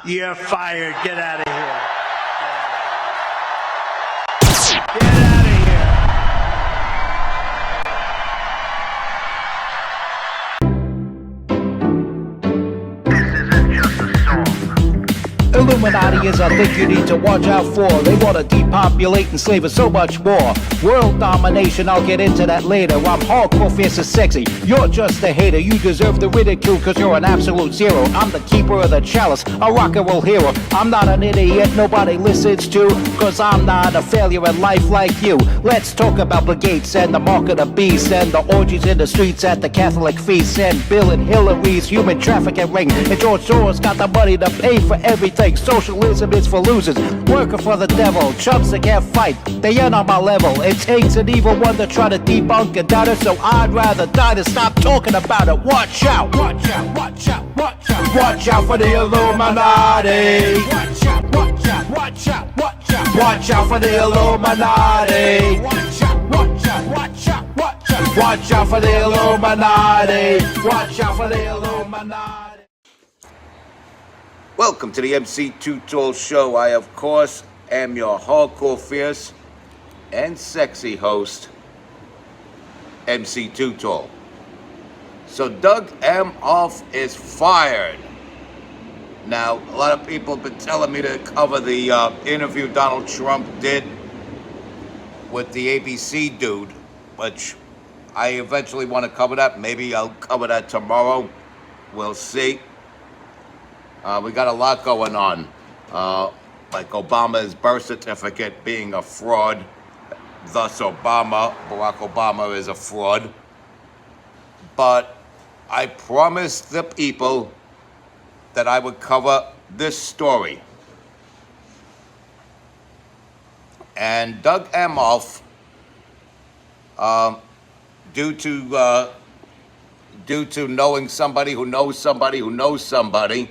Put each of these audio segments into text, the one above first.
You're fired. Get out of here. Get out of here. Illuminati is a thing you need to watch out for. They want to depopulate and slave us so much more. World domination, I'll get into that later. I'm hardcore, fierce and sexy. You're just a hater. You deserve the ridicule because you're an absolute zero. I'm the keeper of the chalice, a rock and roll hero. I'm not an idiot nobody listens to, because I'm not a failure in life like you. Let's talk about Bill Gates and the mark of the beast and the orgies in the streets at the Catholic feasts and Bill and Hillary's human trafficking ring. And George Soros got the money to pay for everything. Socialism is for losers, working for the devil. Chumps that can't fight, they ain't on my level. It takes an evil one to try to debunk a doubter, so I'd rather die than stop talking about it. Watch out, watch out, watch out, watch out. Watch out for the Illuminati. Watch out, watch out, watch out, watch out. Watch out for the Illuminati. Watch out, watch out, watch out, watch out. Watch out for the Illuminati. Watch out for the Illuminati. Welcome to the MC Too Tall Show. I, of course, am your hardcore, fierce, and sexy host, MC Too Tall. So Doug Emhoff is fired. Now, a lot of people have been telling me to cover the interview Donald Trump did with the ABC dude, which I eventually want to cover that. Maybe I'll cover that tomorrow. We'll see. We got a lot going on, like Obama's birth certificate being a fraud, thus Barack Obama is a fraud. But I promised the people that I would cover this story. And Doug Emhoff, due to knowing somebody who knows somebody who knows somebody,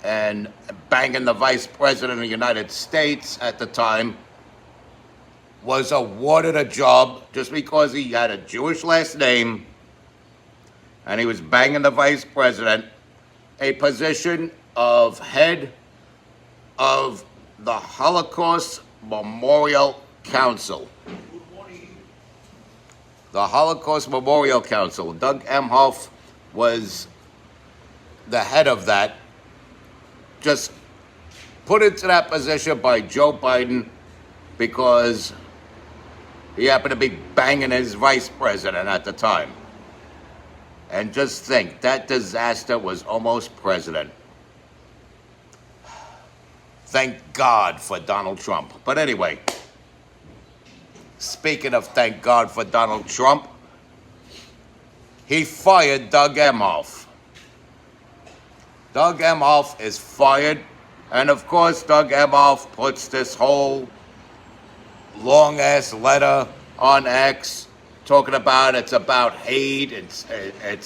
and banging the vice president of the United States at the time, was awarded a job just because he had a Jewish last name and he was banging the vice president, a position of head of the Holocaust Memorial Council. The Holocaust Memorial Council. Doug Emhoff was the head of that, just put into that position by Joe Biden because he happened to be banging his vice president at the time. And just think, that disaster was almost president. Thank God for Donald Trump. But anyway, speaking of thank God for Donald Trump, he fired Doug Emhoff. Doug Emhoff is fired, and of course Doug Emhoff puts this whole long-ass letter on X talking about it's about hate, it's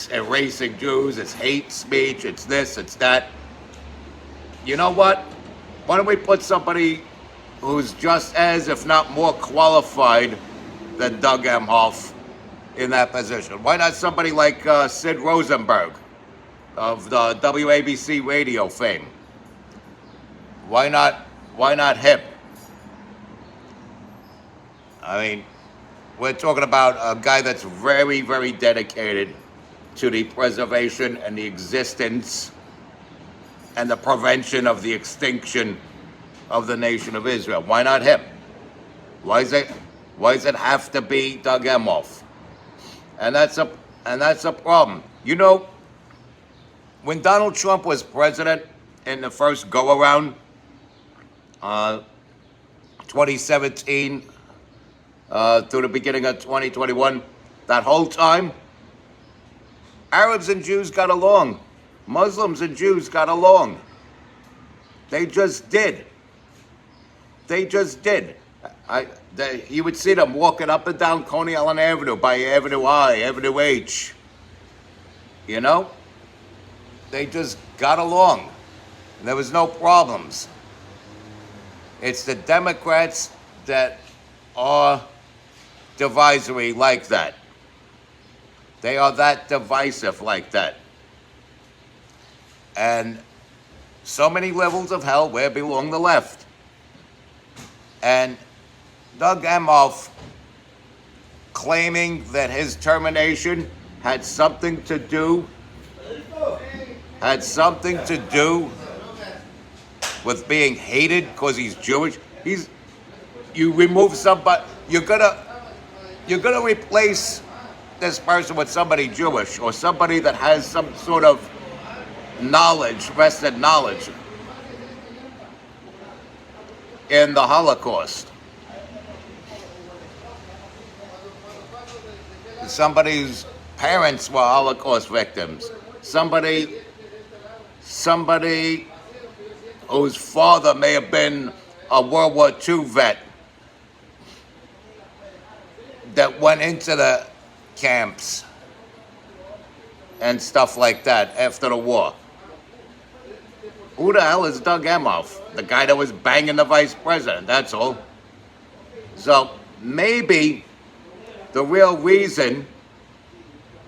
erasing Jews, it's hate speech, it's this, it's that. You know what? Why don't we put somebody who's just as, if not more qualified than Doug Emhoff in that position? Why not somebody like Sid Rosenberg of the WABC radio fame? Why not him? I mean, we're talking about a guy that's very, very dedicated to the preservation and the existence and the prevention of the extinction of the nation of Israel. Why not him? Why does it have to be Doug Emhoff? And that's a problem. You know, when Donald Trump was president in the first go-around, 2017 through the beginning of 2021, that whole time, Arabs and Jews got along. Muslims and Jews got along. They just did. They just did. You would see them walking up and down Coney Island Avenue by Avenue I, Avenue H. You know? They just got along. There was no problems. It's the Democrats that are divisory like that. They are that divisive like that. And so many levels of hell, where belong the left? And Doug Emhoff claiming that his termination had something to do with being hated because he's Jewish. You remove somebody, you're gonna replace this person with somebody Jewish or somebody that has some sort of vested knowledge in the Holocaust. Somebody's parents were Holocaust victims. Somebody whose father may have been a World War II vet that went into the camps and stuff like that after the war. Who the hell is Doug Emhoff? The guy that was banging the vice president, that's all. So maybe the real reason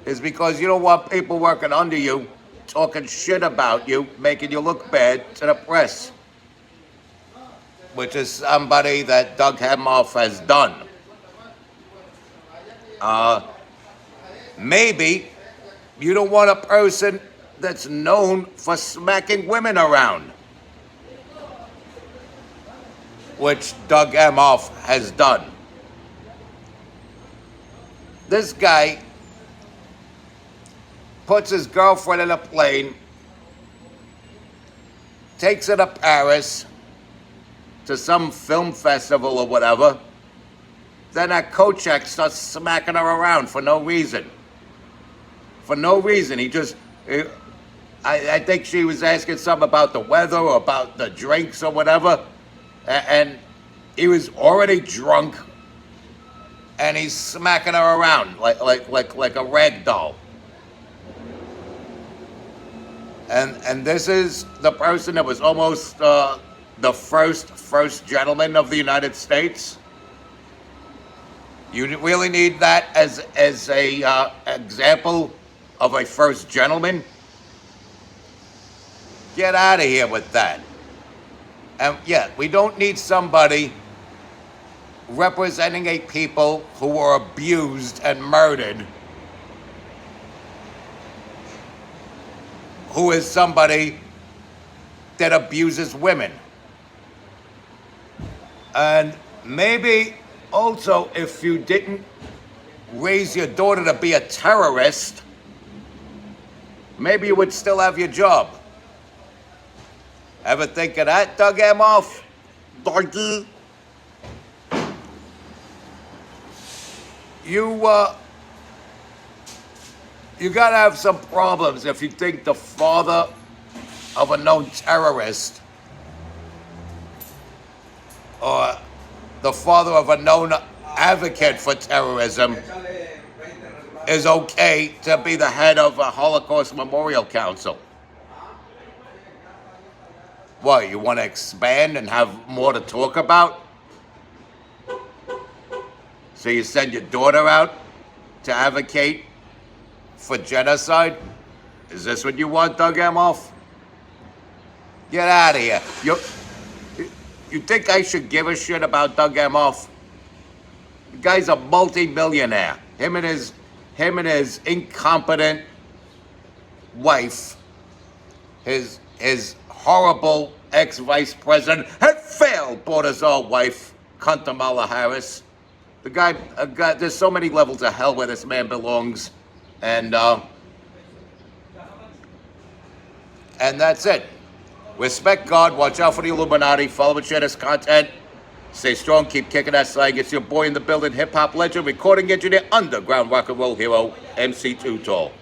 is because you don't want people working under you talking shit about you, making you look bad to the press, which is somebody that Doug Emhoff has done. Maybe you don't want a person that's known for smacking women around, which Doug Emhoff has done. This guy puts his girlfriend in a plane, takes her to Paris, to some film festival or whatever. Then that Kochek starts smacking her around for no reason. For no reason. I think she was asking something about the weather or about the drinks or whatever. And he was already drunk. And he's smacking her around like a rag doll. And this is the person that was almost the first gentleman of the United States. You really need that as a example of a first gentleman? Get out of here with that. And yeah, we don't need somebody representing a people who were abused and murdered, who is somebody that abuses women. And maybe also, if you didn't raise your daughter to be a terrorist, maybe you would still have your job. Ever think of that, Doug Emhoff? Dougie? You gotta have some problems if you think the father of a known terrorist or the father of a known advocate for terrorism is okay to be the head of a Holocaust Memorial Council. What, you want to expand and have more to talk about? So you send your daughter out to advocate for genocide? Is this what you want, Doug Emhoff? Get out of here. You think I should give a shit about Doug Emhoff? The guy's a multi-millionaire. Him and his incompetent wife, his horrible ex-vice president, and failed Bordazar wife, Kamala Harris. The guy, there's so many levels of hell where this man belongs, and that's it. Respect God, watch out for the Illuminati, follow and share this content. Stay strong, keep kicking that slang. It's your boy in the building, hip-hop legend, recording engineer, underground rock and roll hero, MC Too Tall.